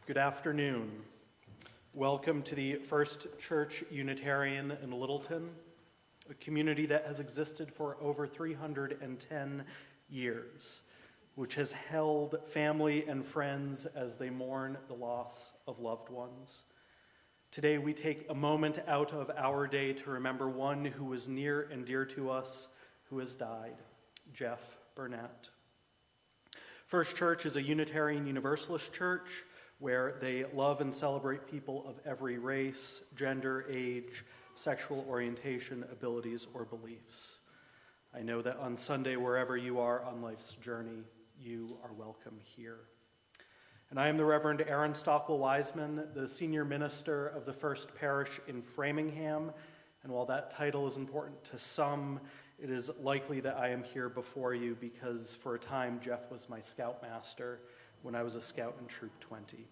Good afternoon. Welcome to the First Church Unitarian in Littleton, a community that has existed for over 310 years, which has held family and friends as they mourn the loss of loved ones. Today we take a moment out of our day to remember one who was near and dear to us who has died, Jeff Burnett. First Church is a Unitarian Universalist church where they love and celebrate people of every race, gender, age, sexual orientation, abilities, or beliefs. I know that on Sunday, wherever you are on life's journey, you are welcome here. And I am the Reverend Aaron Stockwell-Wiseman, the senior minister of the First Parish in Framingham. And while that title is important to some, it is likely that I am here before you because for a time Jeff was my scoutmaster when I was a scout in Troop 20.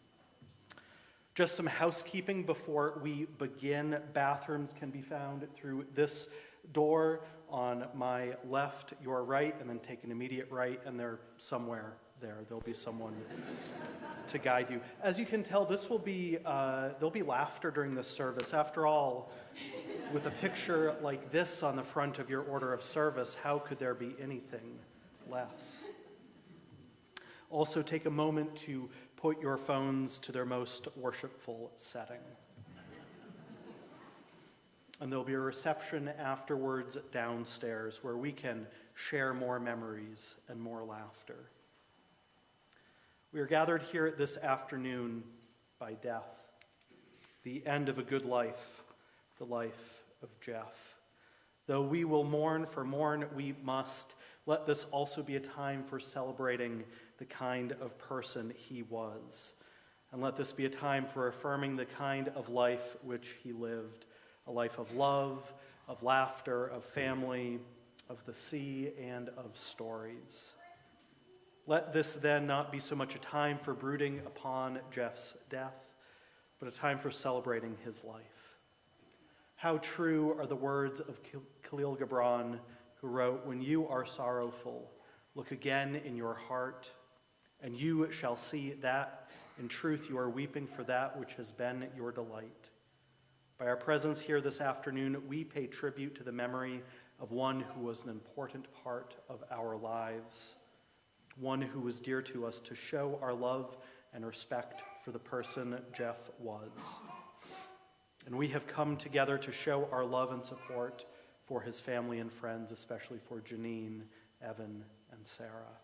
Just some housekeeping before we begin. Bathrooms can be found through this door on my left, your right, and then take an immediate right, and they're somewhere there. There'll be someone to guide you. As you can tell, there'll be laughter during this service. After all, with a picture like this on the front of your order of service, how could there be anything less? Also, take a moment to put your phones to their most worshipful setting. And there'll be a reception afterwards downstairs where we can share more memories and more laughter. We are gathered here this afternoon by death, the end of a good life, the life of Jeff. Though we will mourn, for mourn we must, let this also be a time for celebrating the kind of person he was. And let this be a time for affirming the kind of life which he lived, a life of love, of laughter, of family, of the sea, and of stories. Let this then not be so much a time for brooding upon Jeff's death, but a time for celebrating his life. How true are the words of Khalil Gibran, who wrote, "When you are sorrowful, look again in your heart, and you shall see that, in truth, you are weeping for that which has been your delight." By our presence here this afternoon, we pay tribute to the memory of one who was an important part of our lives, one who was dear to us, to show our love and respect for the person Jeff was. And we have come together to show our love and support for his family and friends, especially for Janine, Evan, and Sarah.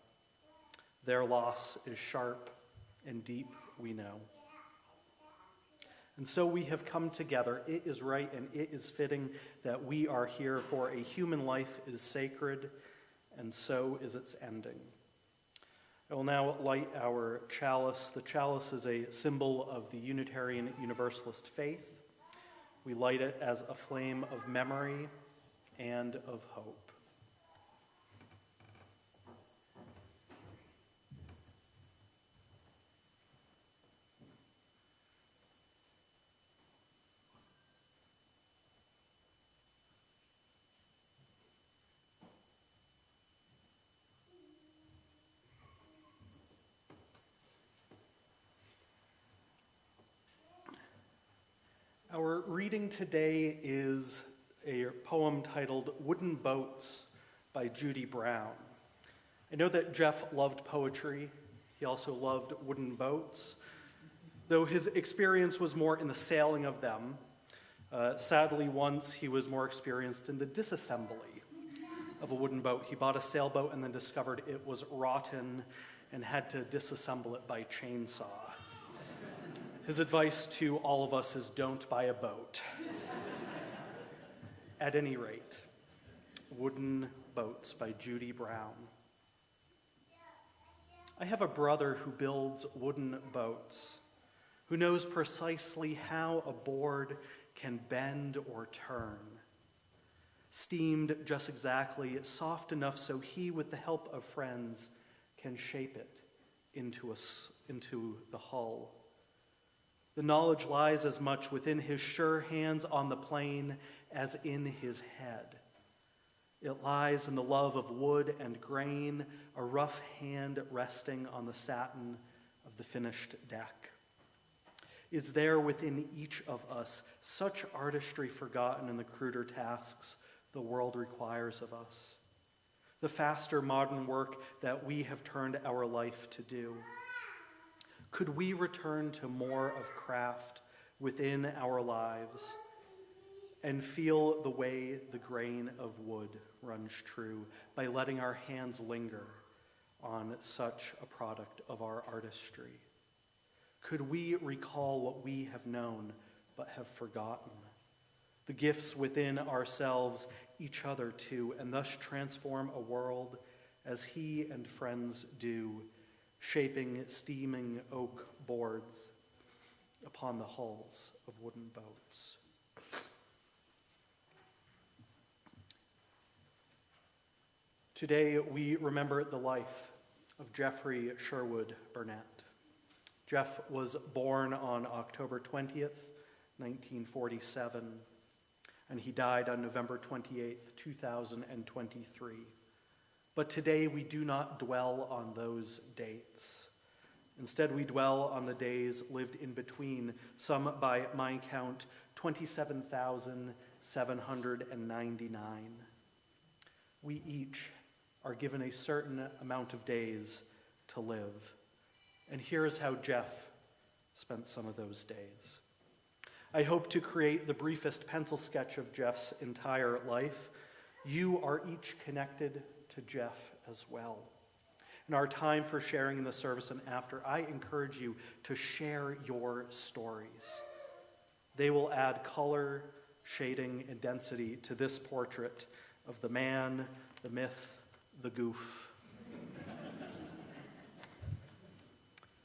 Their loss is sharp and deep, we know. And so we have come together. It is right and it is fitting that we are here, for a human life is sacred, and so is its ending. I will now light our chalice. The chalice is a symbol of the Unitarian Universalist faith. We light it as a flame of memory and of hope. Our reading today is a poem titled "Wooden Boats" by Judy Brown. I know that Jeff loved poetry. He also loved wooden boats, though his experience was more in the sailing of them. Sadly, once he was more experienced in the disassembly of a wooden boat. He bought a sailboat and then discovered it was rotten and had to disassemble it by chainsaw. His advice to all of us is don't buy a boat. At any rate, Wooden Boats by Judy Brown. I have a brother who builds wooden boats, who knows precisely how a board can bend or turn. Steamed just exactly, soft enough so he, with the help of friends, can shape it into the hull. The knowledge lies as much within his sure hands on the plane as in his head. It lies in the love of wood and grain, a rough hand resting on the satin of the finished deck. Is there within each of us such artistry forgotten in the cruder tasks the world requires of us? The faster modern work that we have turned our life to do? Could we return to more of craft within our lives and feel the way the grain of wood runs true by letting our hands linger on such a product of our artistry? Could we recall what we have known but have forgotten? The gifts within ourselves, each other too, and thus transform a world as he and friends do, shaping steaming oak boards upon the hulls of wooden boats. Today we remember the life of Jeffrey Sherwood Burnett. Jeff was born on October 20th, 1947, and he died on November 28th, 2023. But today we do not dwell on those dates. Instead, we dwell on the days lived in between, some by my count, 27,799. We each are given a certain amount of days to live. And here's how Jeff spent some of those days. I hope to create the briefest pencil sketch of Jeff's entire life. You are each connected to Jeff as well. In our time for sharing in the service and after, I encourage you to share your stories. They will add color, shading, and density to this portrait of the man, the myth, the goof.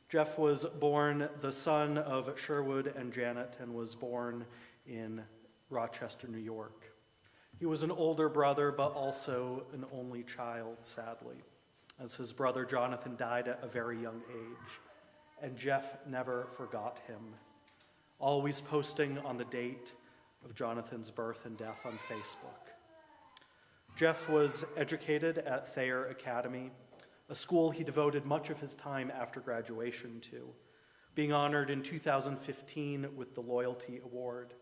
Jeff was born the son of Sherwood and Janet and was born in Rochester, New York. He was an older brother, but also an only child, sadly, as his brother Jonathan died at a very young age, and Jeff never forgot him, always posting on the date of Jonathan's birth and death on Facebook. Jeff was educated at Thayer Academy, a school he devoted much of his time after graduation to, being honored in 2015 with the Loyalty Award.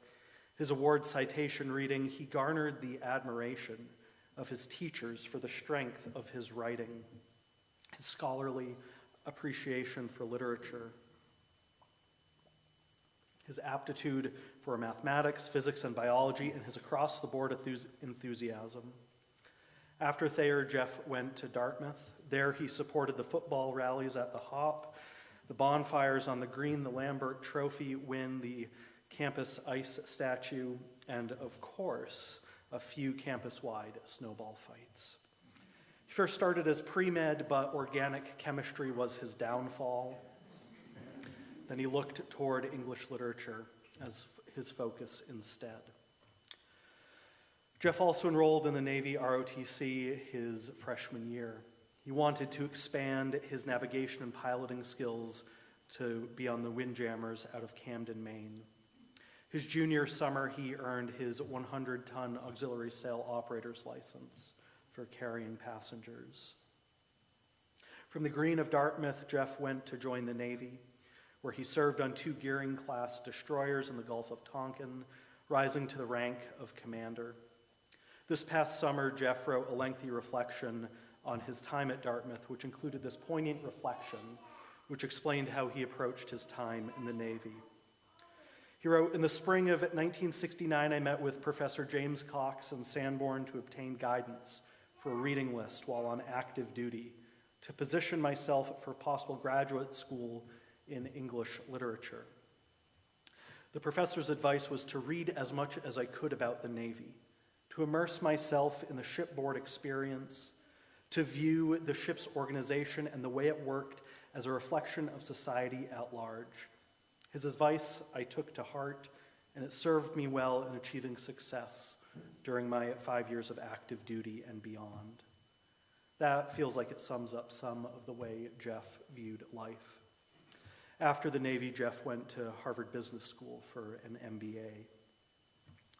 His award citation reading, "He garnered the admiration of his teachers for the strength of his writing, his scholarly appreciation for literature, his aptitude for mathematics, physics, and biology, and his across-the-board enthusiasm." After Thayer, Jeff went to Dartmouth. There he supported the football rallies at the Hop, the bonfires on the Green, the Lambert Trophy win, the campus ice statue, and of course, a few campus-wide snowball fights. He first started as pre-med, but organic chemistry was his downfall. Then he looked toward English literature as his focus instead. Jeff also enrolled in the Navy ROTC his freshman year. He wanted to expand his navigation and piloting skills to be on the Windjammers out of Camden, Maine. His junior summer, he earned his 100-ton auxiliary sail operator's license for carrying passengers. From the Green of Dartmouth, Jeff went to join the Navy, where he served on 2 Gearing-class destroyers in the Gulf of Tonkin, rising to the rank of commander. This past summer, Jeff wrote a lengthy reflection on his time at Dartmouth, which included this poignant reflection, which explained how he approached his time in the Navy. He wrote, "In the spring of 1969, I met with Professor James Cox in Sanborn to obtain guidance for a reading list while on active duty, to position myself for possible graduate school in English literature. The professor's advice was to read as much as I could about the Navy, to immerse myself in the shipboard experience, to view the ship's organization and the way it worked as a reflection of society at large. His advice I took to heart, and it served me well in achieving success during my 5 years of active duty and beyond." That feels like it sums up some of the way Jeff viewed life. After the Navy, Jeff went to Harvard Business School for an MBA.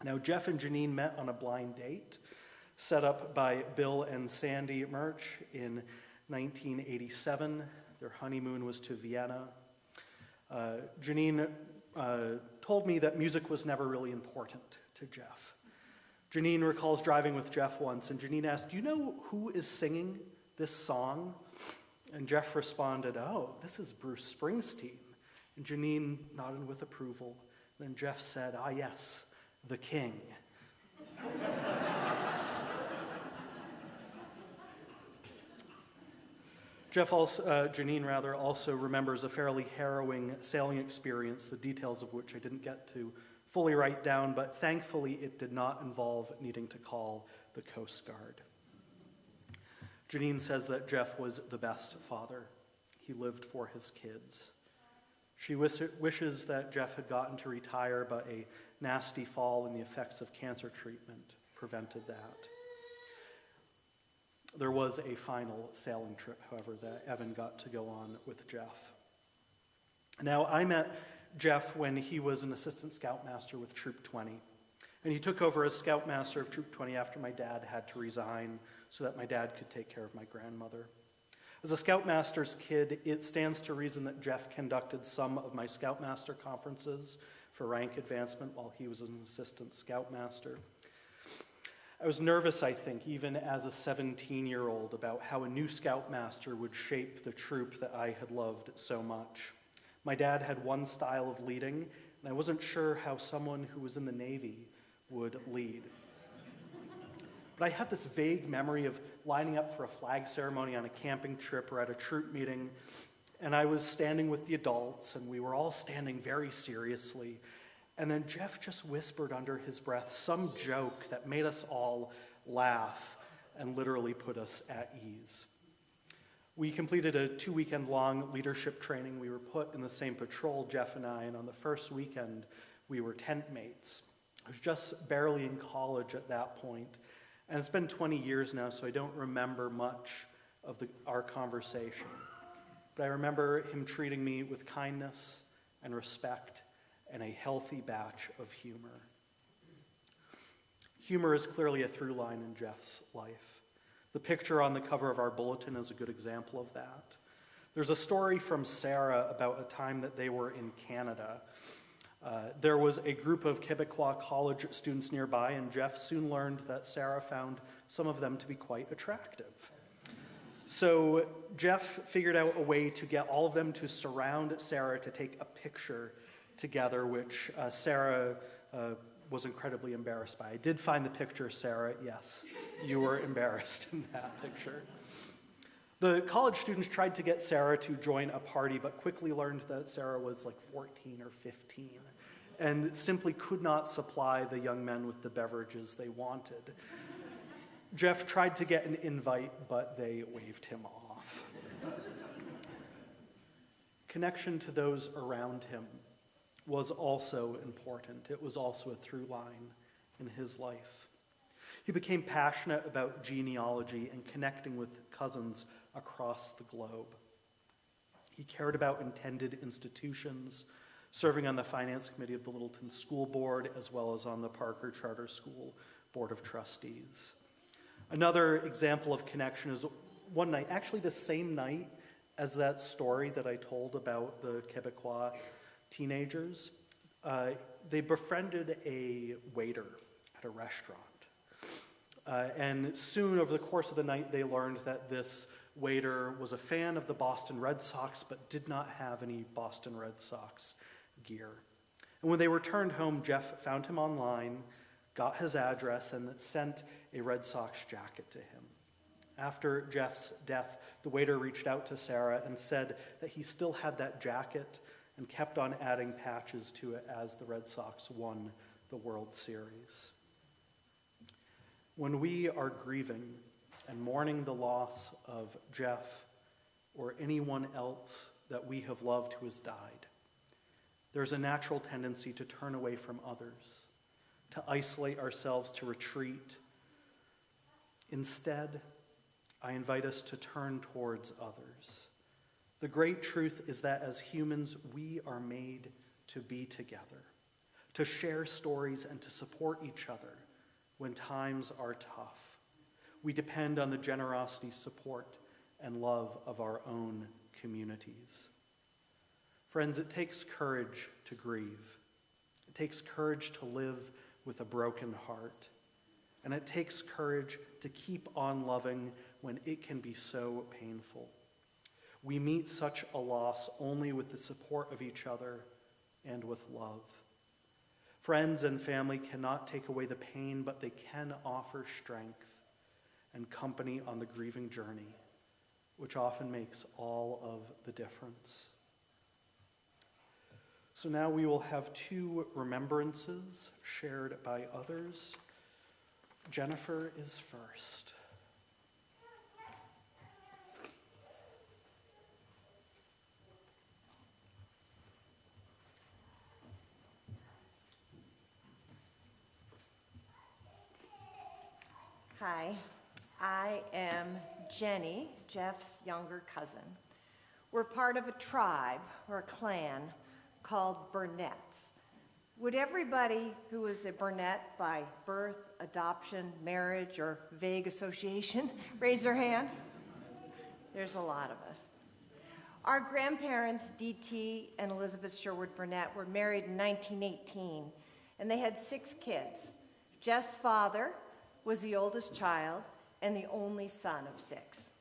Now, Jeff and Janine met on a blind date set up by Bill and Sandy Murch in 1987. Their honeymoon was to Vienna. Janine told me that music was never really important to Jeff. Janine recalls driving with Jeff once, and Janine asked, "Do you know who is singing this song?" And Jeff responded, "Oh, this is Bruce Springsteen." And Janine nodded with approval. Then Jeff said, "Ah, yes, the king." Janine also remembers a fairly harrowing sailing experience, the details of which I didn't get to fully write down, but thankfully it did not involve needing to call the Coast Guard. Janine says that Jeff was the best father. He lived for his kids. She wishes that Jeff had gotten to retire, but a nasty fall and the effects of cancer treatment prevented that. There was a final sailing trip, however, that Evan got to go on with Jeff. Now, I met Jeff when he was an assistant scoutmaster with Troop 20, and he took over as scoutmaster of Troop 20 after my dad had to resign so that my dad could take care of my grandmother. As a scoutmaster's kid, it stands to reason that Jeff conducted some of my scoutmaster conferences for rank advancement while he was an assistant scoutmaster. I was nervous, I think, even as a 17-year-old, about how a new scoutmaster would shape the troop that I had loved so much. My dad had one style of leading, and I wasn't sure how someone who was in the Navy would lead. But I have this vague memory of lining up for a flag ceremony on a camping trip or at a troop meeting, and I was standing with the adults, and we were all standing very seriously. And then Jeff just whispered under his breath some joke that made us all laugh and literally put us at ease. We completed a 2-weekend-long leadership training. We were put in the same patrol, Jeff and I, and on the first weekend, we were tent mates. I was just barely in college at that point, and it's been 20 years now, so I don't remember much of our conversation. But I remember him treating me with kindness and respect and a healthy batch of humor. Humor is clearly a through line in Jeff's life. The picture on the cover of our bulletin is a good example of that. There's a story from Sarah about a time that they were in Canada. There was a group of Quebecois college students nearby, and Jeff soon learned that Sarah found some of them to be quite attractive. So Jeff figured out a way to get all of them to surround Sarah to take a picture together, which Sarah was incredibly embarrassed by. I did find the picture, Sarah. Yes, you were embarrassed in that picture. The college students tried to get Sarah to join a party, but quickly learned that Sarah was like 14 or 15 and simply could not supply the young men with the beverages they wanted. Jeff tried to get an invite, but they waved him off. Connection to those around him was also important. It was also a through line in his life. He became passionate about genealogy and connecting with cousins across the globe. He cared about intended institutions, serving on the finance committee of the Littleton School Board, as well as on the Parker Charter School Board of Trustees. Another example of connection is one night, actually the same night as that story that I told about the Quebecois teenagers, they befriended a waiter at a restaurant. And soon, over the course of the night, they learned that this waiter was a fan of the Boston Red Sox, but did not have any Boston Red Sox gear. And when they returned home, Jeff found him online, got his address, and sent a Red Sox jacket to him. After Jeff's death, the waiter reached out to Sarah and said that he still had that jacket and kept on adding patches to it as the Red Sox won the World Series. When we are grieving and mourning the loss of Jeff or anyone else that we have loved who has died, there's a natural tendency to turn away from others, to isolate ourselves, to retreat. Instead, I invite us to turn towards others. The great truth is that as humans, we are made to be together, to share stories and to support each other when times are tough. We depend on the generosity, support, and love of our own communities. Friends, it takes courage to grieve. takes courage to live with a broken heart. And it takes courage to keep on loving when it can be so painful. We meet such a loss only with the support of each other and with love. Friends and family cannot take away the pain, but they can offer strength and company on the grieving journey, which often makes all of the difference. So now we will have two remembrances shared by others. Jennifer is first. Hi, I am Jenny, Jeff's younger cousin. We're part of a tribe or a clan called Burnett's. Would everybody who is a Burnett by birth, adoption, marriage, or vague association raise their hand? There's a lot of us. Our grandparents, D.T. and Elizabeth Sherwood Burnett, were married in 1918, and they had 6 kids. Jeff's father was the oldest child and the only son of 6.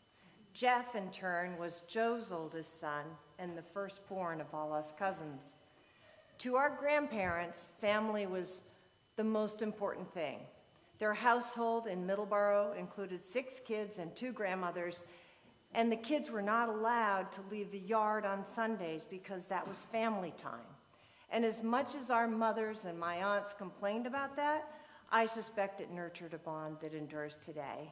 Jeff, in turn, was Joe's oldest son and the firstborn of all us cousins. To our grandparents, family was the most important thing. Their household in Middleborough included 6 kids and 2 grandmothers, and the kids were not allowed to leave the yard on Sundays because that was family time. And as much as our mothers and my aunts complained about that, I suspect it nurtured a bond that endures today.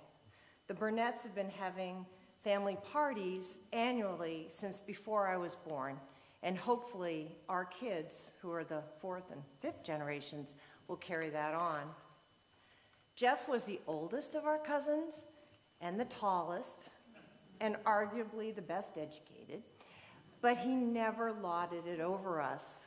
The Burnetts have been having family parties annually since before I was born, and hopefully our kids, who are the 4th and 5th generations, will carry that on. Jeff was the oldest of our cousins and the tallest, and arguably the best educated, but he never lauded it over us.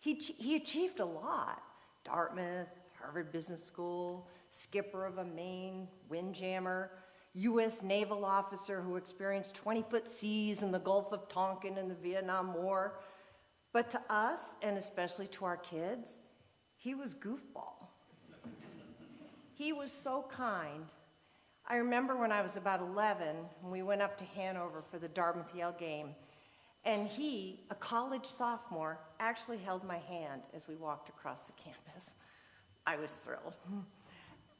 He achieved a lot. Dartmouth, Harvard Business School, skipper of a Maine windjammer, U.S. naval officer who experienced 20-foot seas in the Gulf of Tonkin in the Vietnam War. But to us, and especially to our kids, he was goofball. He was so kind. I remember when I was about 11, and we went up to Hanover for the Dartmouth-Yale game, and he, a college sophomore, actually held my hand as we walked across the campus. I was thrilled.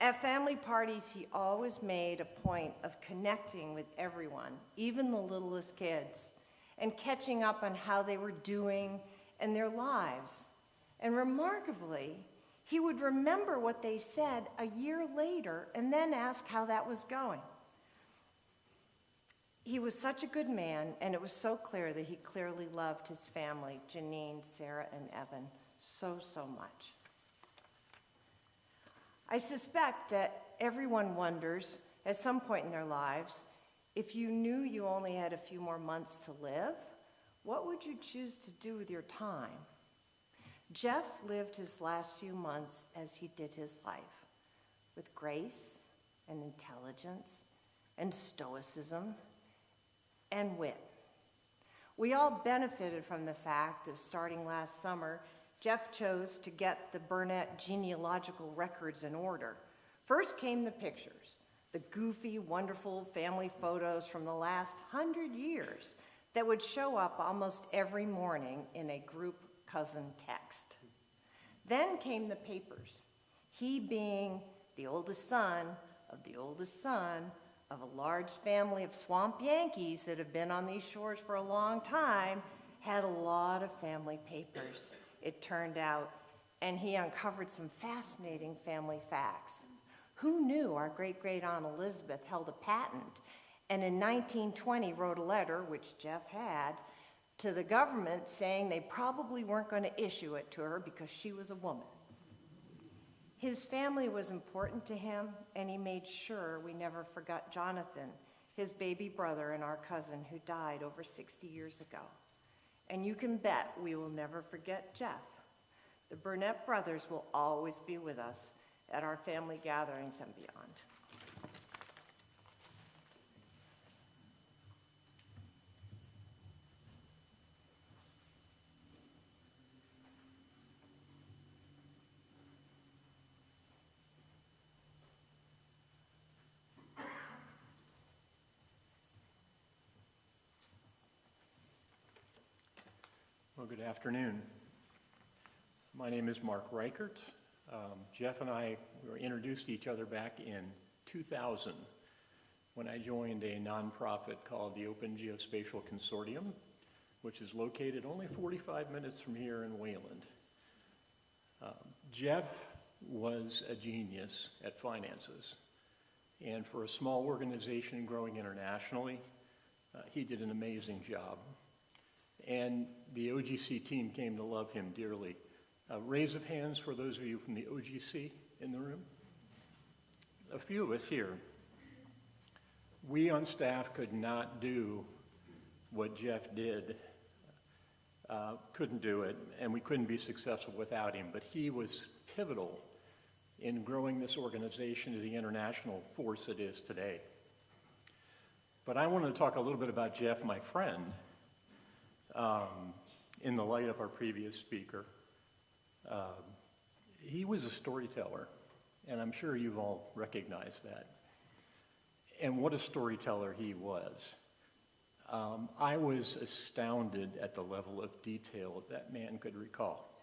At family parties, he always made a point of connecting with everyone, even the littlest kids, and catching up on how they were doing and their lives. And remarkably, he would remember what they said a year later and then ask how that was going. He was such a good man, and it was so clear that he clearly loved his family, Janine, Sarah, and Evan, so much. I suspect that everyone wonders, at some point in their lives, if you knew you only had a few more months to live, what would you choose to do with your time? Jeff lived his last few months as he did his life, with grace and intelligence and stoicism and wit. We all benefited from the fact that starting last summer, Jeff chose to get the Burnett genealogical records in order. First came the pictures, the goofy, wonderful family photos from the last 100 years that would show up almost every morning in a group cousin text. Then came the papers, he being the oldest son of the oldest son of a large family of swamp Yankees that have been on these shores for a long time, had a lot of family papers, it turned out, and he uncovered some fascinating family facts. Who knew our great-great-aunt Elizabeth held a patent, and in 1920 wrote a letter, which Jeff had, to the government saying they probably weren't going to issue it to her because she was a woman. His family was important to him, and he made sure we never forgot Jonathan, his baby brother and our cousin who died over 60 years ago. And you can bet we will never forget Jeff. The Burnett brothers will always be with us at our family gatherings and beyond. Well, good afternoon. My name is Mark Reichert. Jeff and I were introduced to each other back in 2000 when I joined a nonprofit called the Open Geospatial Consortium, which is located only 45 minutes from here in Wayland. Jeff was a genius at finances, and for a small organization growing internationally, he did an amazing job. And the OGC team came to love him dearly. Raise of hands for those of you from the OGC in the room. A few of us here. We on staff could not do what Jeff did. Couldn't do it, and we couldn't be successful without him, but he was pivotal in growing this organization to the international force it is today. But I wanted to talk a little bit about Jeff, my friend, in the light of our previous speaker. He was a storyteller, and I'm sure you've all recognized that. And what a storyteller he was. I was astounded at the level of detail that man could recall.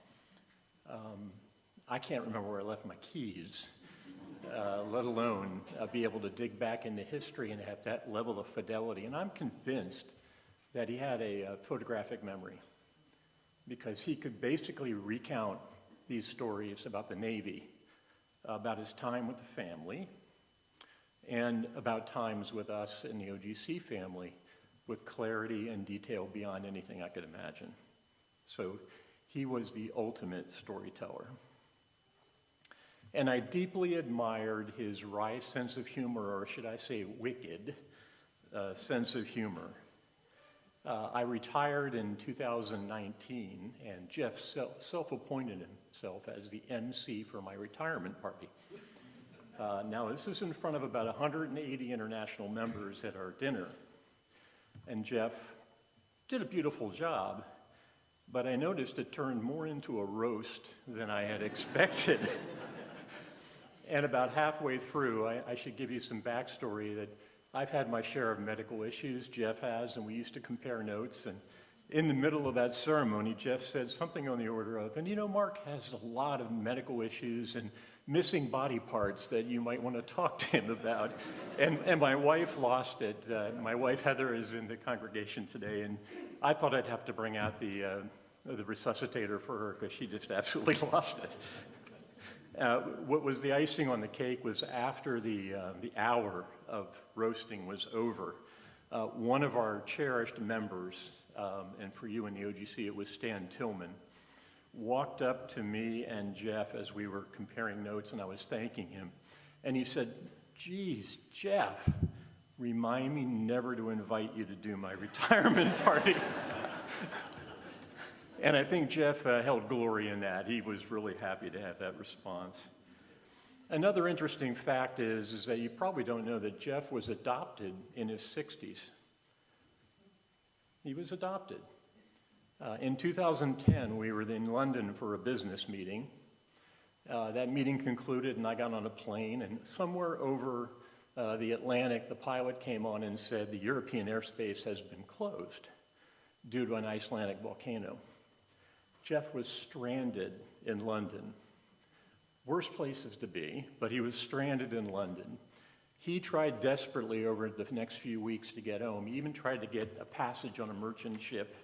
I can't remember where I left my keys, let alone be able to dig back into history and have that level of fidelity. And I'm convinced that he had a photographic memory, because he could basically recount these stories about the Navy, about his time with the family, and about times with us in the OGC family with clarity and detail beyond anything I could imagine. So he was the ultimate storyteller. And I deeply admired his wry sense of humor, or should I say wicked sense of humor. I retired in 2019, and Jeff self-appointed himself as the MC for my retirement party. Now, this is in front of about 180 international members at our dinner. And Jeff did a beautiful job, but I noticed it turned more into a roast than I had expected. And about halfway through, I should give you some backstory that I've had my share of medical issues, Jeff has, and we used to compare notes. And in the middle of that ceremony, Jeff said something on the order of, and you know, Mark has a lot of medical issues and missing body parts that you might want to talk to him about. And my wife lost it. My wife, Heather, is in the congregation today, and I thought I'd have to bring out the resuscitator for her, because she just absolutely lost it. What was the icing on the cake was after the hour of roasting was over, one of our cherished members, and for you in the OGC, it was Stan Tillman, walked up to me and Jeff as we were comparing notes, and I was thanking him. And he said, "Geez, Jeff, remind me never to invite you to do my retirement party." And I think Jeff held glory in that. He was really happy to have that response. Another interesting fact is that you probably don't know that Jeff was adopted in his 60s. He was adopted. In 2010, we were in London for a business meeting. That meeting concluded, and I got on a plane, and somewhere over the Atlantic, the pilot came on and said the European airspace has been closed due to an Icelandic volcano. Jeff was stranded in London. Worst places to be, but he was stranded in London. He tried desperately over the next few weeks to get home. He even tried to get a passage on a merchant ship.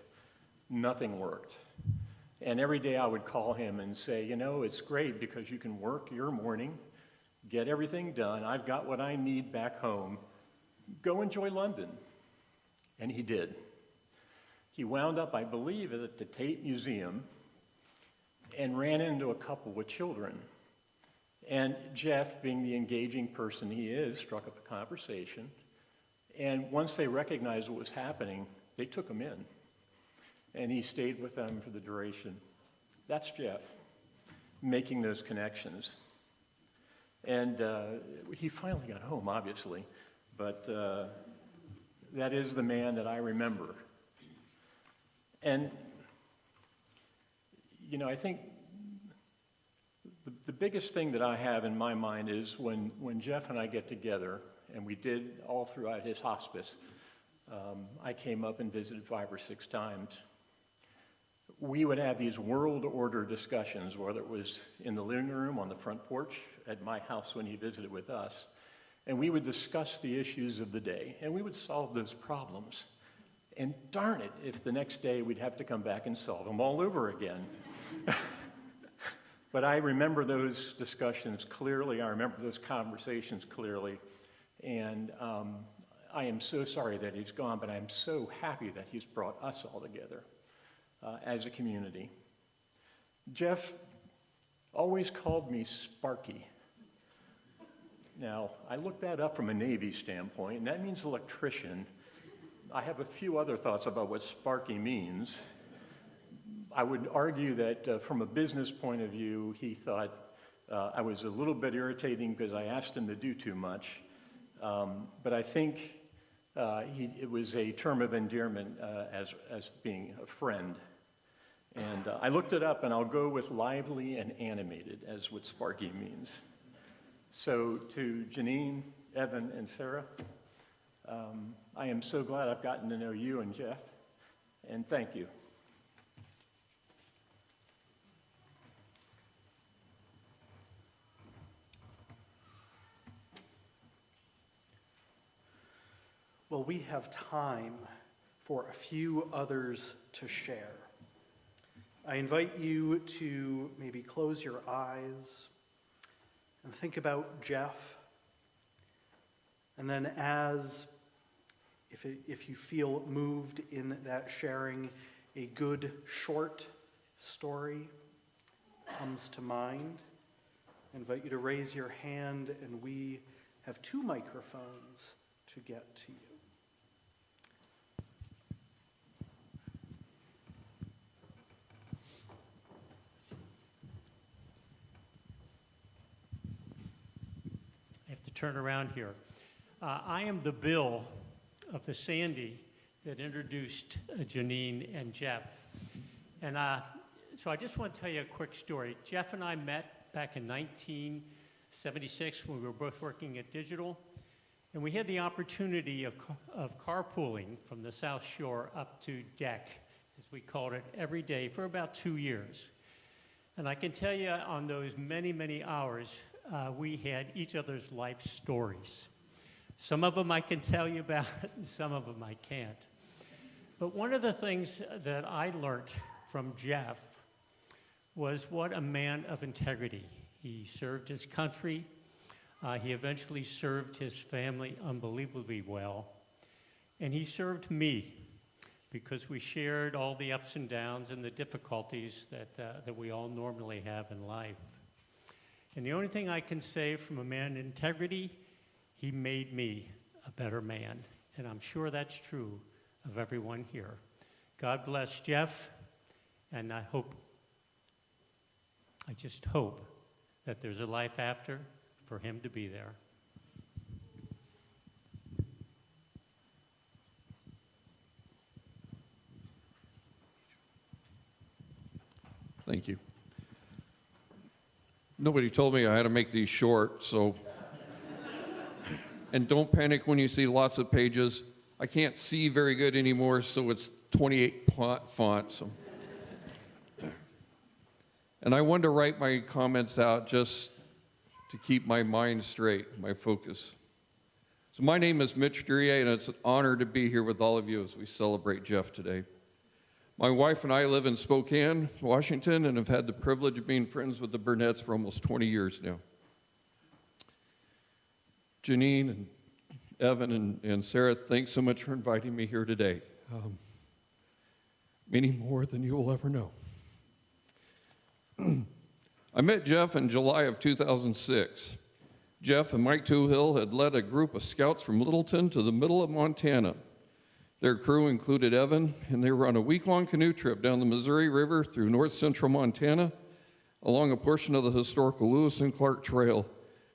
Nothing worked. And every day I would call him and say, you know, it's great because you can work your morning, get everything done. I've got what I need back home. Go enjoy London. And he did. He wound up, I believe, at the Tate Museum and ran into a couple with children. And Jeff, being the engaging person he is, struck up a conversation. And once they recognized what was happening, they took him in. And he stayed with them for the duration. That's Jeff, making those connections. And he finally got home, obviously, but that is the man that I remember. And, you know, I think the biggest thing that I have in my mind is when Jeff and I get together, and we did all throughout his hospice, I came up and visited 5 or 6 times. we would have these world order discussions, whether it was in the living room, on the front porch, at my house when he visited with us, and we would discuss the issues of the day, and we would solve those problems. And darn it, if the next day we'd have to come back and solve them all over again. But I remember those discussions clearly, I remember those conversations clearly, and I am so sorry that he's gone, but I'm so happy that he's brought us all together as a community. Jeff always called me Sparky. Now, I looked that up from a Navy standpoint, and that means electrician. I have a few other thoughts about what Sparky means. I would argue that from a business point of view, he thought I was a little bit irritating because I asked him to do too much. But I think it was a term of endearment as being a friend. And I looked it up, and I'll go with lively and animated as what Sparky means. So to Janine, Evan, and Sarah, I am so glad I've gotten to know you and Jeff, and thank you. Well, we have time for a few others to share. I invite you to maybe close your eyes and think about Jeff. And then if you feel moved in that sharing, a good short story comes to mind. I invite you to raise your hand, and we have 2 microphones to get to you. Turn around here. I am the Bill of the Sandy that introduced Janine and Jeff. And so I just want to tell you a quick story. Jeff and I met back in 1976 when we were both working at Digital. And we had the opportunity of carpooling from the South Shore up to Deck, as we called it, every day for about 2 years. And I can tell you on those many, many hours, we had each other's life stories. Some of them I can tell you about, and some of them I can't. But one of the things that I learned from Jeff was what a man of integrity. He served his country. He eventually served his family unbelievably well. And he served me because we shared all the ups and downs and the difficulties that we all normally have in life. And the only thing I can say from a man of integrity, he made me a better man. And I'm sure that's true of everyone here. God bless Jeff, and I just hope that there's a life after for him to be there. Thank you. Nobody told me I had to make these short, so. And don't panic when you see lots of pages. I can't see very good anymore, so it's 28 font. So. And I wanted to write my comments out just to keep my mind straight, my focus. So my name is Mitch Duryea, and it's an honor to be here with all of you as we celebrate Jeff today. My wife and I live in Spokane, Washington, and have had the privilege of being friends with the Burnetts for almost 20 years now. Janine and Evan and Sarah, thanks so much for inviting me here today. Many more than you will ever know. I met Jeff in July of 2006. Jeff and Mike Toohill had led a group of scouts from Littleton to the middle of Montana. Their crew included Evan, and they were on a week-long canoe trip down the Missouri River through north-central Montana, along a portion of the historical Lewis and Clark Trail,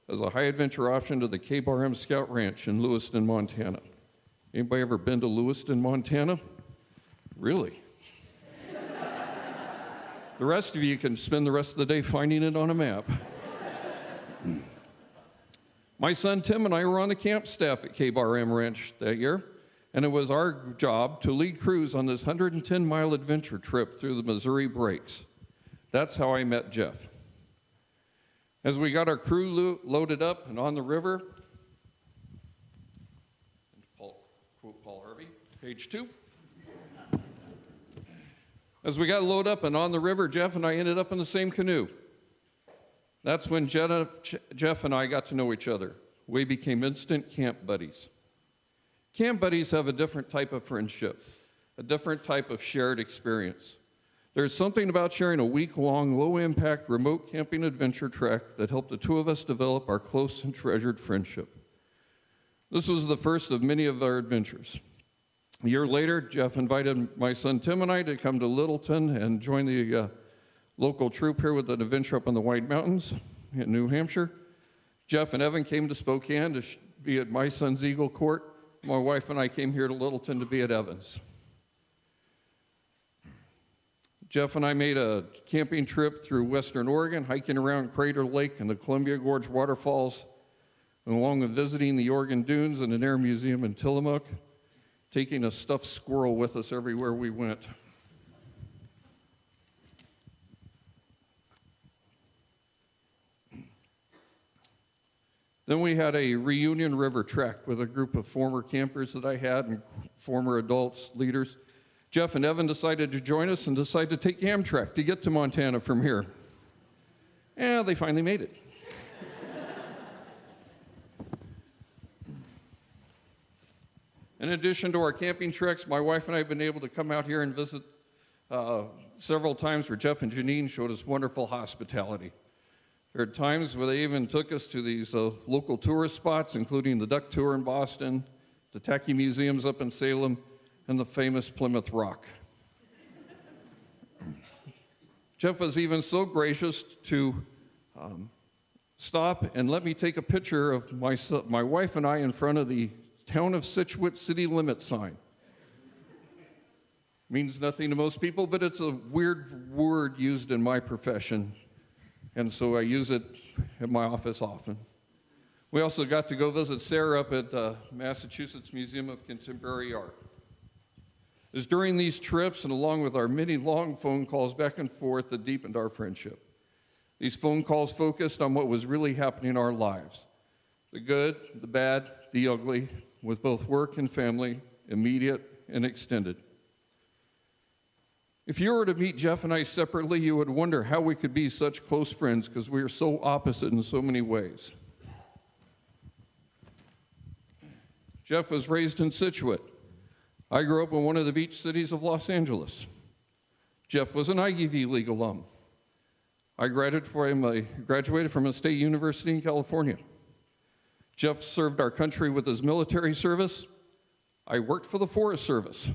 as a high-adventure option to the K-Bar-M Scout Ranch in Lewiston, Montana. Anybody ever been to Lewiston, Montana? Really? The rest of you can spend the rest of the day finding it on a map. My son Tim and I were on the camp staff at K-Bar-M Ranch that year, and it was our job to lead crews on this 110-mile adventure trip through the Missouri Breaks. That's how I met Jeff. As we got our crew loaded up and on the river, quote Paul Harvey, page 2. As we got loaded up and on the river, Jeff and I ended up in the same canoe. That's when Jeff and I got to know each other. We became instant camp buddies. Camp buddies have a different type of friendship, a different type of shared experience. There's something about sharing a week-long, low-impact, remote camping adventure trek that helped the two of us develop our close and treasured friendship. This was the first of many of our adventures. A year later, Jeff invited my son Tim and I to come to Littleton and join the local troop here with an adventure up in the White Mountains in New Hampshire. Jeff and Evan came to Spokane to be at my son's Eagle Court. My wife and I came here to Littleton to be at Evans. Jeff and I made a camping trip through Western Oregon, hiking around Crater Lake and the Columbia Gorge waterfalls, along with visiting the Oregon Dunes and an air museum in Tillamook, taking a stuffed squirrel with us everywhere we went. Then we had a reunion river trek with a group of former campers that I had and former adults, leaders. Jeff and Evan decided to join us and decided to take Amtrak to get to Montana from here. And they finally made it. In addition to our camping treks, my wife and I have been able to come out here and visit several times where Jeff and Janine showed us wonderful hospitality. There are times where they even took us to these local tourist spots, including the Duck Tour in Boston, the Tacky Museums up in Salem, and the famous Plymouth Rock. Jeff was even so gracious to stop and let me take a picture of my wife and I in front of the Town of Scituate city limit sign. Means nothing to most people, but it's a weird word used in my profession, and so I use it at my office often. We also got to go visit Sarah up at the Massachusetts Museum of Contemporary Art. It was during these trips and along with our many long phone calls back and forth that deepened our friendship. These phone calls focused on what was really happening in our lives, the good, the bad, the ugly, with both work and family, immediate and extended. If you were to meet Jeff and I separately, you would wonder how we could be such close friends because we are so opposite in so many ways. Jeff was raised in Scituate. I grew up in one of the beach cities of Los Angeles. Jeff was an Ivy League alum. I graduated from a state university in California. Jeff served our country with his military service. I worked for the Forest Service.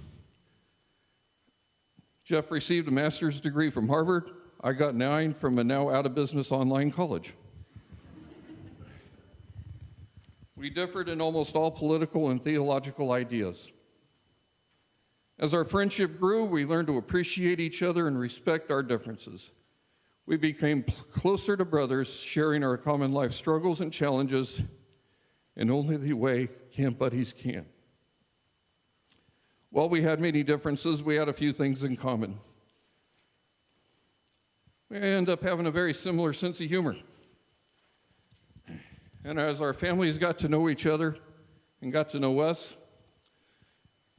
Jeff received a master's degree from Harvard. I got 9 from a now out-of-business online college. We differed in almost all political and theological ideas. As our friendship grew, we learned to appreciate each other and respect our differences. We became closer to brothers, sharing our common life struggles and challenges in only the way camp buddies can. While we had many differences, we had a few things in common. We ended up having a very similar sense of humor. And as our families got to know each other and got to know us,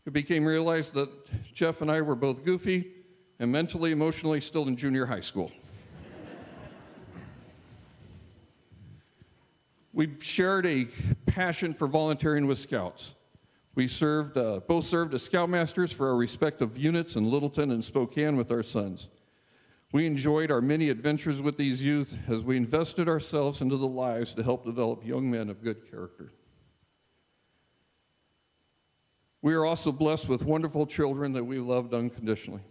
it became realized that Jeff and I were both goofy and mentally, emotionally still in junior high school. We shared a passion for volunteering with Scouts. We both served as Scoutmasters for our respective units in Littleton and Spokane with our sons. We enjoyed our many adventures with these youth as we invested ourselves into the lives to help develop young men of good character. We are also blessed with wonderful children that we loved unconditionally.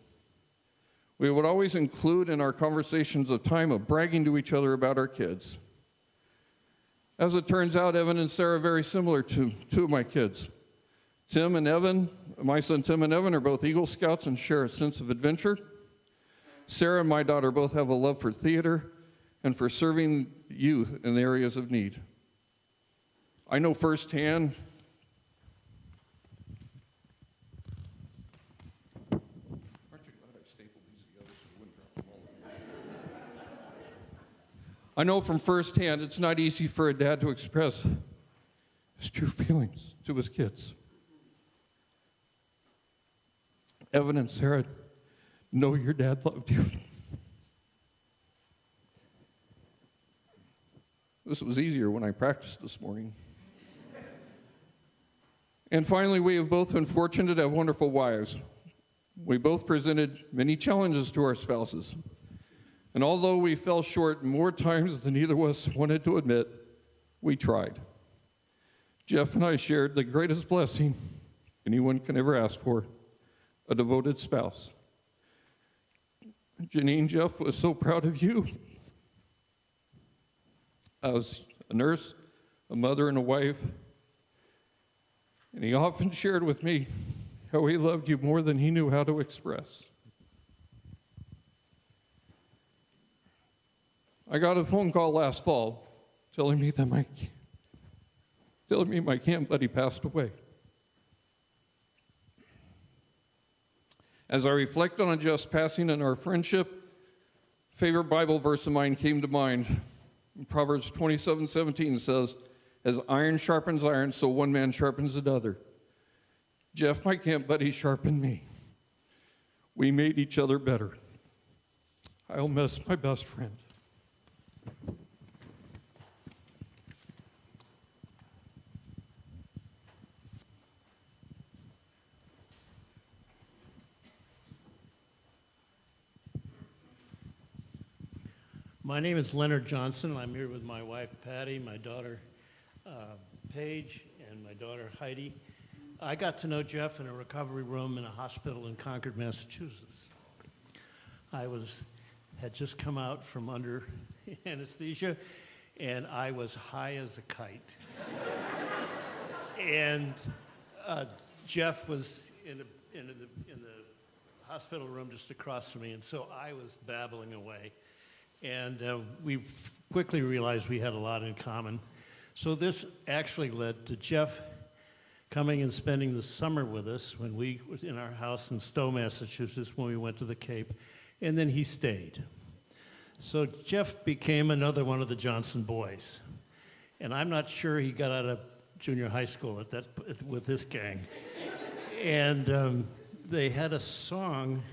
We would always include in our conversations a time of bragging to each other about our kids. As it turns out, Evan and Sarah are very similar to 2 of my kids. Tim and Evan, my son Tim and Evan, are both Eagle Scouts and share a sense of adventure. Sarah and my daughter both have a love for theater and for serving youth in areas of need. I know firsthand I know from firsthand it's not easy for a dad to express his true feelings to his kids. Evan and Sarah know your dad loved you. This was easier when I practiced this morning. And finally, we have both been fortunate to have wonderful wives. We both presented many challenges to our spouses. And although we fell short more times than either of us wanted to admit, we tried. Jeff and I shared the greatest blessing anyone can ever ask for, a devoted spouse. Janine, Jeff was so proud of you. As a nurse, a mother, and a wife, and he often shared with me how he loved you more than he knew how to express. I got a phone call last fall telling me my camp buddy passed away. As I reflected on Jeff's passing and our friendship, favorite Bible verse of mine came to mind. Proverbs 27:17 says, "As iron sharpens iron, so one man sharpens another." Jeff, my camp buddy, sharpened me. We made each other better. I'll miss my best friend. My name is Leonard Johnson. I'm here with my wife, Patty, my daughter, Paige, and my daughter, Heidi. I got to know Jeff in a recovery room in a hospital in Concord, Massachusetts. I had just come out from under anesthesia, and I was high as a kite. And Jeff was in the hospital room just across from me, and so I was babbling away. And we quickly realized we had a lot in common. So this actually led to Jeff coming and spending the summer with us when we were in our house in Stowe, Massachusetts, when we went to the Cape, and then he stayed. So Jeff became another one of the Johnson boys. And I'm not sure he got out of junior high school with this gang. And they had a song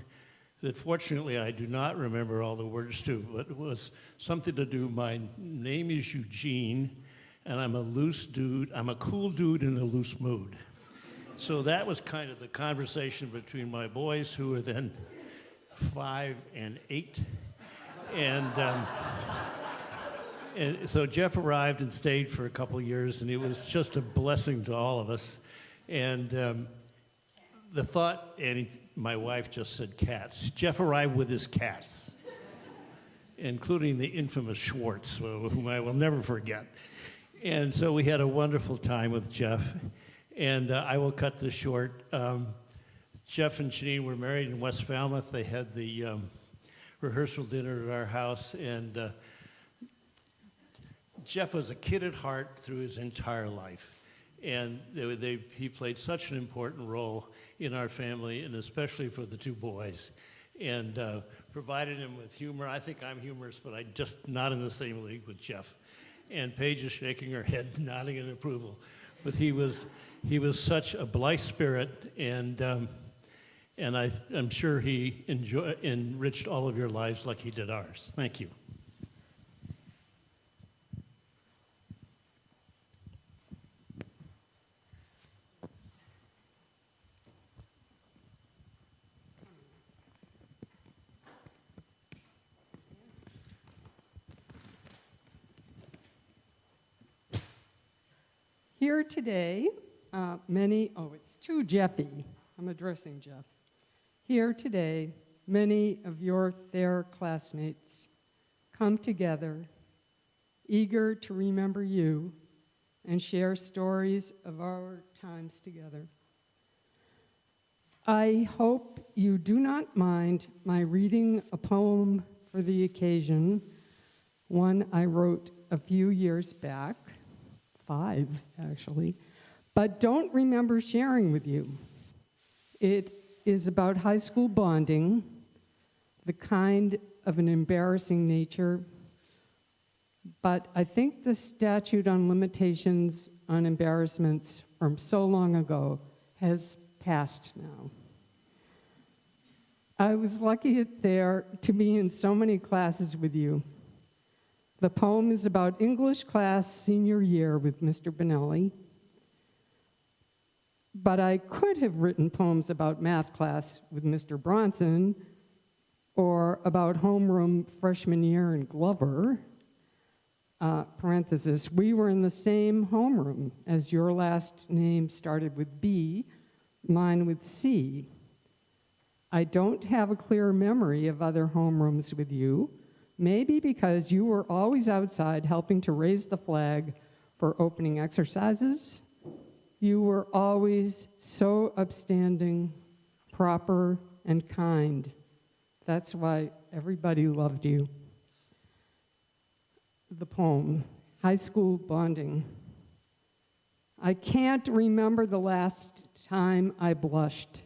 that fortunately I do not remember all the words to, but it was something to do, my name is Eugene, and I'm a loose dude, I'm a cool dude in a loose mood. So that was kind of the conversation between my boys, who were then 5 and 8. And so Jeff arrived and stayed for a couple of years, and it was just a blessing to all of us. And the thought, and my wife just said cats. Jeff arrived with his cats, including the infamous Schwartz, whom I will never forget. And so we had a wonderful time with Jeff. And I will cut this short. Jeff and Janine were married in West Falmouth. They had the rehearsal dinner at our house. And Jeff was a kid at heart through his entire life. And he played such an important role in our family, and especially for the two boys, and provided him with humor. I think I'm humorous, but I'm just not in the same league with Jeff. And Paige is shaking her head, nodding in approval. But he was such a blithe spirit, and I'm sure he enriched all of your lives like he did ours. Thank you. Here today, it's to Jeffy. I'm addressing Jeff. Here today, many of their classmates come together, eager to remember you and share stories of our times together. I hope you do not mind my reading a poem for the occasion, one I wrote a few years back. 5, actually, but don't remember sharing with you. It is about high school bonding, the kind of an embarrassing nature but I think the statute on limitations on embarrassments from so long ago has passed now. I was lucky to be in so many classes with you. The poem is about English class senior year with Mr. Benelli, but I could have written poems about math class with Mr. Bronson, or about homeroom freshman year in Glover. Parenthesis, we were in the same homeroom as your last name started with B, mine with C. I don't have a clear memory of other homerooms with you, maybe because you were always outside helping to raise the flag for opening exercises. You were always so upstanding, proper, and kind. That's why everybody loved you. The poem, High School Bonding. I can't remember the last time I blushed.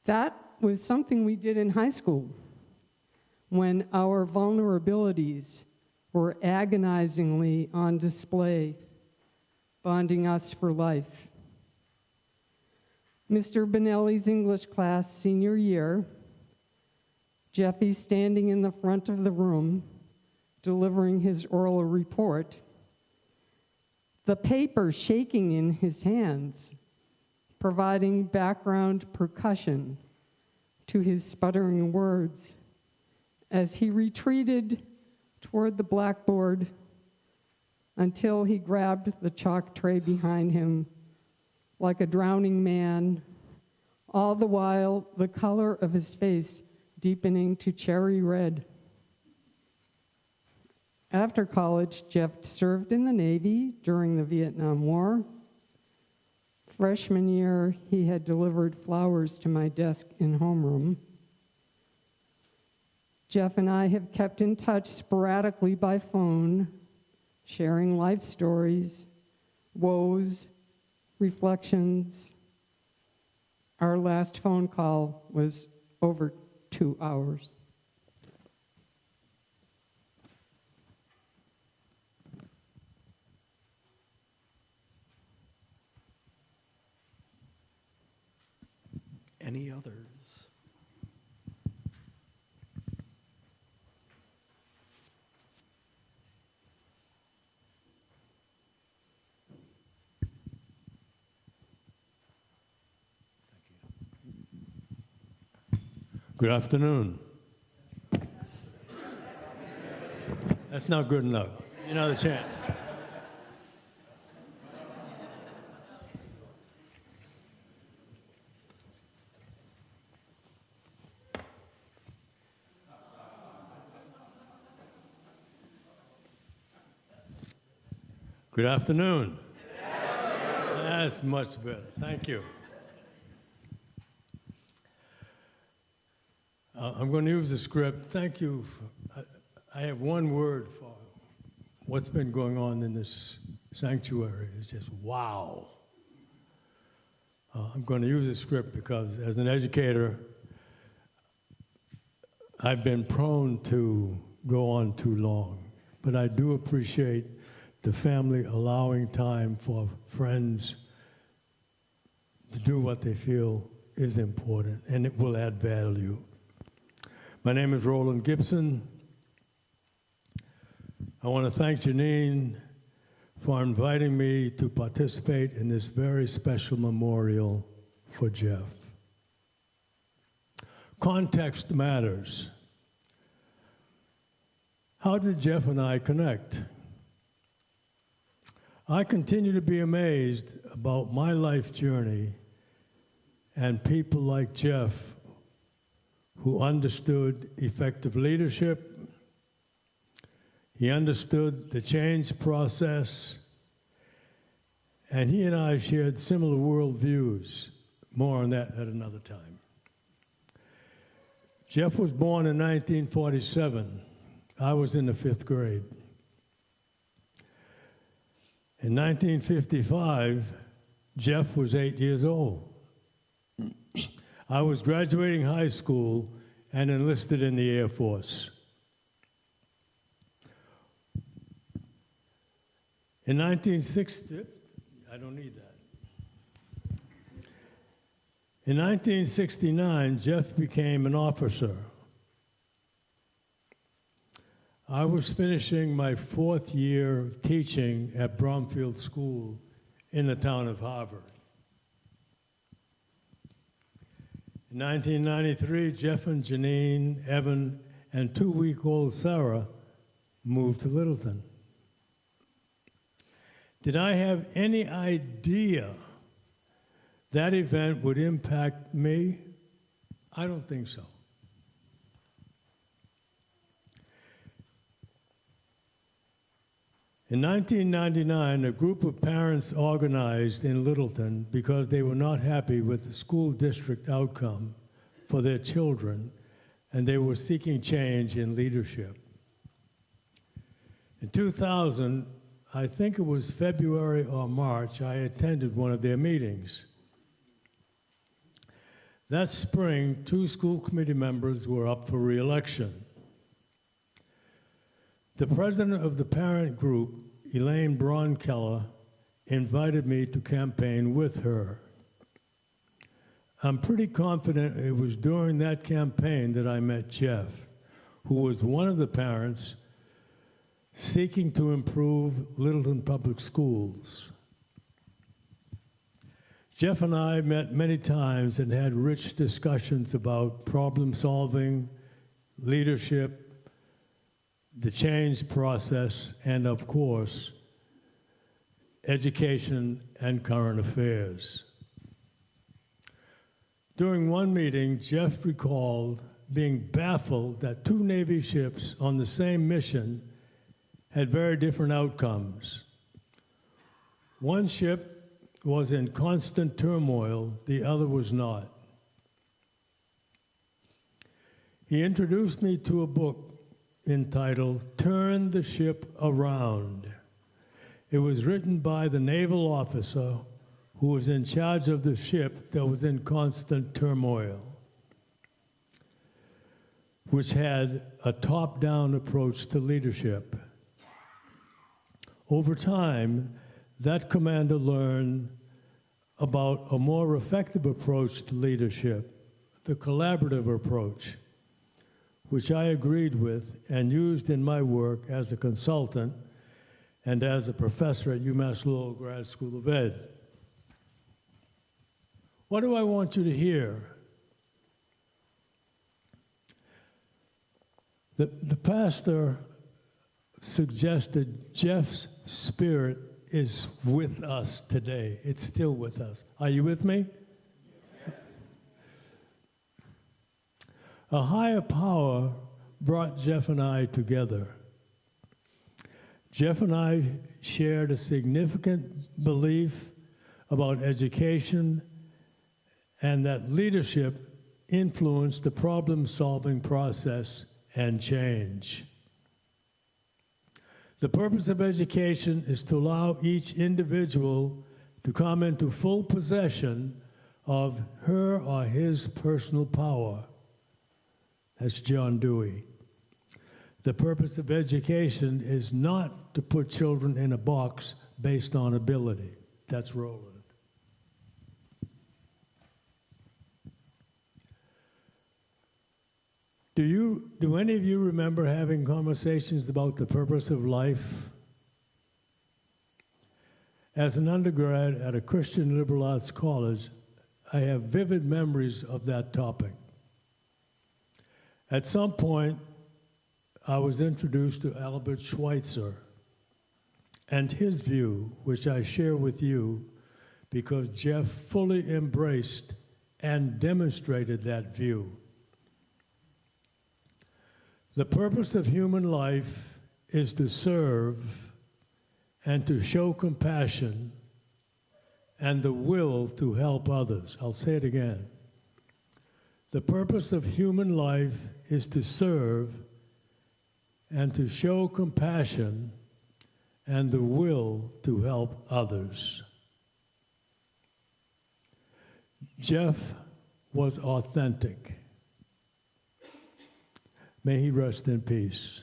That was something we did in high school when our vulnerabilities were agonizingly on display, bonding us for life. Mr. Benelli's English class senior year, Jeffy standing in the front of the room, delivering his oral report, the paper shaking in his hands, providing background percussion to his sputtering words as he retreated toward the blackboard until he grabbed the chalk tray behind him like a drowning man, all the while the color of his face deepening to cherry red. After college, Jeff served in the Navy during the Vietnam War. Freshman year, he had delivered flowers to my desk in homeroom. Jeff and I have kept in touch sporadically by phone, sharing life stories, woes, reflections. Our last phone call was over 2 hours. Any others? Good afternoon. That's not good enough. Another chant. Good afternoon. That's much better. Thank you. I'm going to use the script. Thank you. I have one word for what's been going on in this sanctuary. It's just wow. I'm going to use the script because as an educator, I've been prone to go on too long. But I do appreciate the family allowing time for friends to do what they feel is important, and it will add value. My name is Roland Gibson. I want to thank Janine for inviting me to participate in this very special memorial for Jeff. Context matters. How did Jeff and I connect? I continue to be amazed about my life journey and people like Jeff who understood effective leadership. He understood the change process, and he and I shared similar worldviews. More on that at another time. Jeff was born in 1947. I was in the 5th grade. In 1955, Jeff was 8 years old. I was graduating high school and enlisted in the Air Force. In 1960, I don't need that. In 1969, Jeff became an officer. I was finishing my 4th year of teaching at Bromfield School in the town of Harvard. In 1993, Jeff and Janine, Evan, and 2-week-old Sarah moved to Littleton. Did I have any idea that event would impact me? I don't think so. In 1999, a group of parents organized in Littleton because they were not happy with the school district outcome for their children, and they were seeking change in leadership. In 2000, I think it was February or March, I attended one of their meetings. That spring, 2 school committee members were up for re-election. The president of the parent group, Elaine Braunkeller, invited me to campaign with her. I'm pretty confident it was during that campaign that I met Jeff, who was one of the parents seeking to improve Littleton Public Schools. Jeff and I met many times and had rich discussions about problem solving, leadership, the change process, and of course, education and current affairs. During one meeting, Jeff recalled being baffled that 2 Navy ships on the same mission had very different outcomes. One ship was in constant turmoil, the other was not. He introduced me to a book entitled Turn the Ship Around. It was written by the naval officer who was in charge of the ship that was in constant turmoil, which had a top-down approach to leadership. Over time, that commander learned about a more effective approach to leadership, the collaborative approach, which I agreed with and used in my work as a consultant and as a professor at UMass Lowell Grad School of Ed. What do I want you to hear? The pastor suggested Jeff's spirit is with us today. It's still with us. Are you with me? A higher power brought Jeff and I together. Jeff and I shared a significant belief about education and that leadership influenced the problem-solving process and change. The purpose of education is to allow each individual to come into full possession of her or his personal power. That's John Dewey. The purpose of education is not to put children in a box based on ability. That's Roland. Do any of you remember having conversations about the purpose of life? As an undergrad at a Christian liberal arts college, I have vivid memories of that topic. At some point, I was introduced to Albert Schweitzer and his view, which I share with you because Jeff fully embraced and demonstrated that view. The purpose of human life is to serve and to show compassion and the will to help others. I'll say it again. The purpose of human life is to serve and to show compassion and the will to help others. Jeff was authentic. May he rest in peace.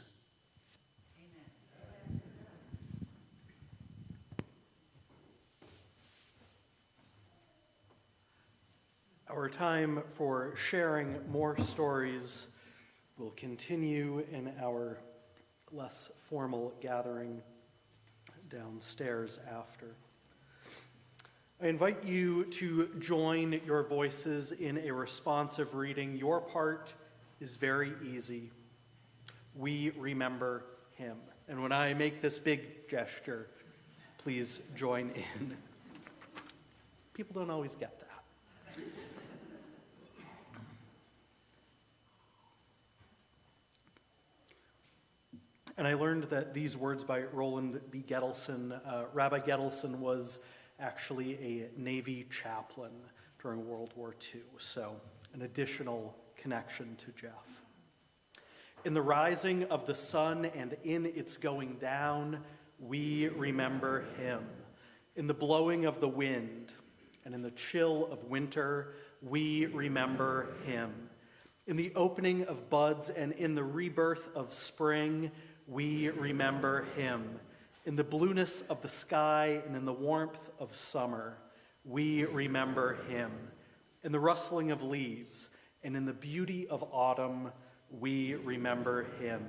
Our time for sharing more stories will continue in our less formal gathering downstairs after. I invite you to join your voices in a responsive reading. Your part is very easy. We remember him. And when I make this big gesture, please join in. People don't always get that. And I learned that these words by Roland B. Gettelson, Rabbi Gettelson was actually a Navy chaplain during World War II, so an additional connection to Jeff. In the rising of the sun and in its going down, we remember him. In the blowing of the wind and in the chill of winter, we remember him. In the opening of buds and in the rebirth of spring, we remember him. In the blueness of the sky and in the warmth of summer, we remember him. In the rustling of leaves and in the beauty of autumn, we remember him.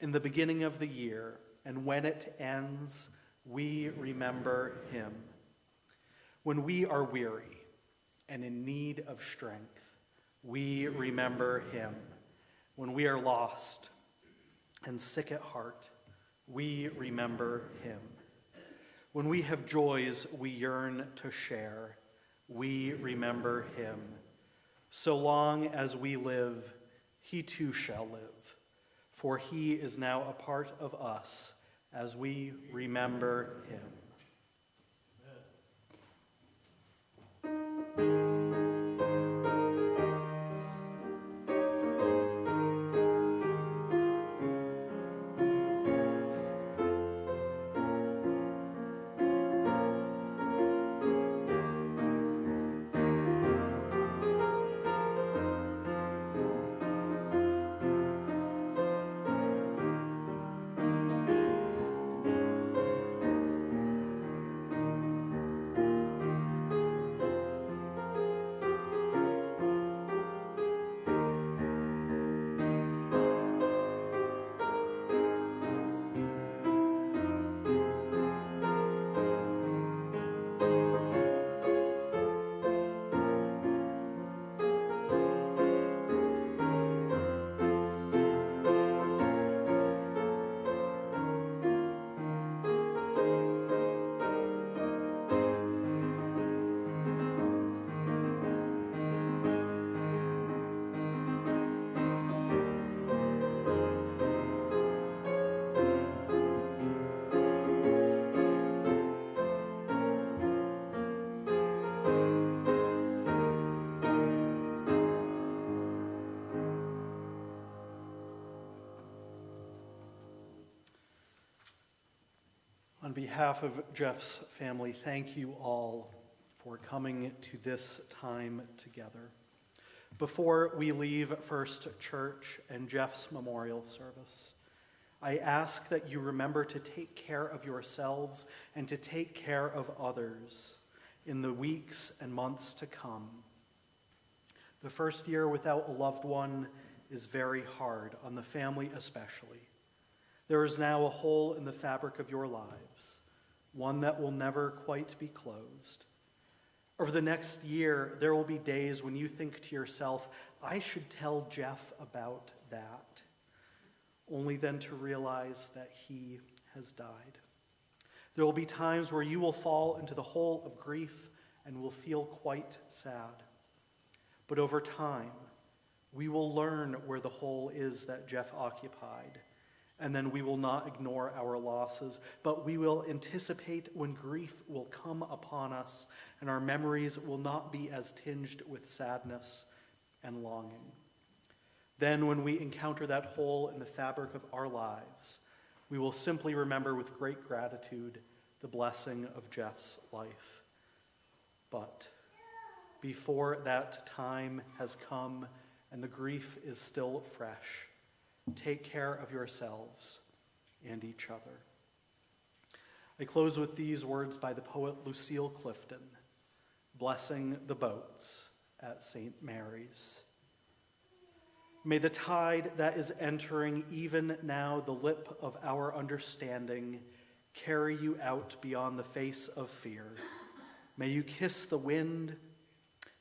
In the beginning of the year and when it ends, we remember him. When we are weary and in need of strength, we remember him. When we are lost and sick at heart, we remember him. When we have joys we yearn to share, we remember him. So long as we live, he too shall live, for he is now a part of us as we remember him. On behalf of Jeff's family, thank you all for coming to this time together. Before we leave First Church and Jeff's memorial service, I ask that you remember to take care of yourselves and to take care of others in the weeks and months to come. The first year without a loved one is very hard, on the family especially. There is now a hole in the fabric of your lives, one that will never quite be closed. Over the next year, there will be days when you think to yourself, I should tell Jeff about that, only then to realize that he has died. There will be times where you will fall into the hole of grief and will feel quite sad. But over time, we will learn where the hole is that Jeff occupied. And then we will not ignore our losses, but we will anticipate when grief will come upon us and our memories will not be as tinged with sadness and longing. Then when we encounter that hole in the fabric of our lives, we will simply remember with great gratitude the blessing of Jeff's life. But before that time has come and the grief is still fresh, take care of yourselves and each other. I close with these words by the poet Lucille Clifton, blessing the boats at St. Mary's. May the tide that is entering even now the lip of our understanding carry you out beyond the face of fear. May you kiss the wind,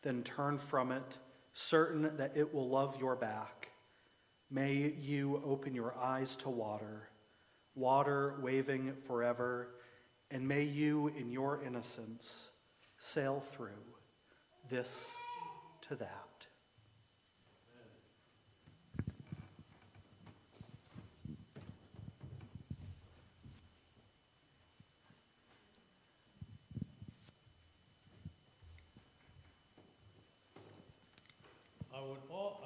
then turn from it, certain that it will love your back. May you open your eyes to water, water waving forever, and may you, in your innocence, sail through this to that.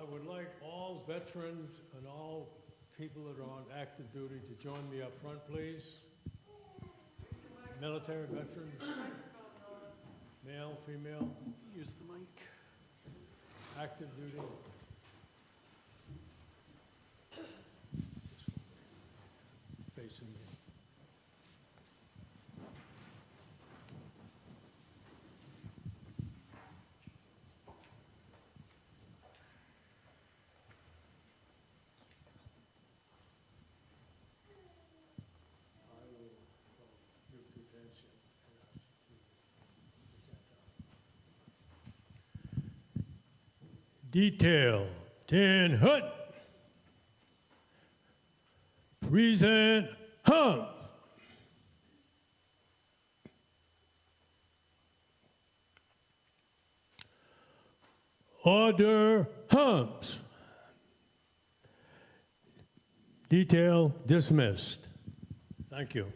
I would like all veterans and all people that are on active duty to join me up front, please. Military veterans, male, female, Use the mic. active duty. Facing me. Detail 10 hut. Present hums. Order hums. Detail dismissed. Thank you.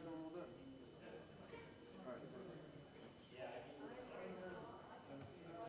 don't know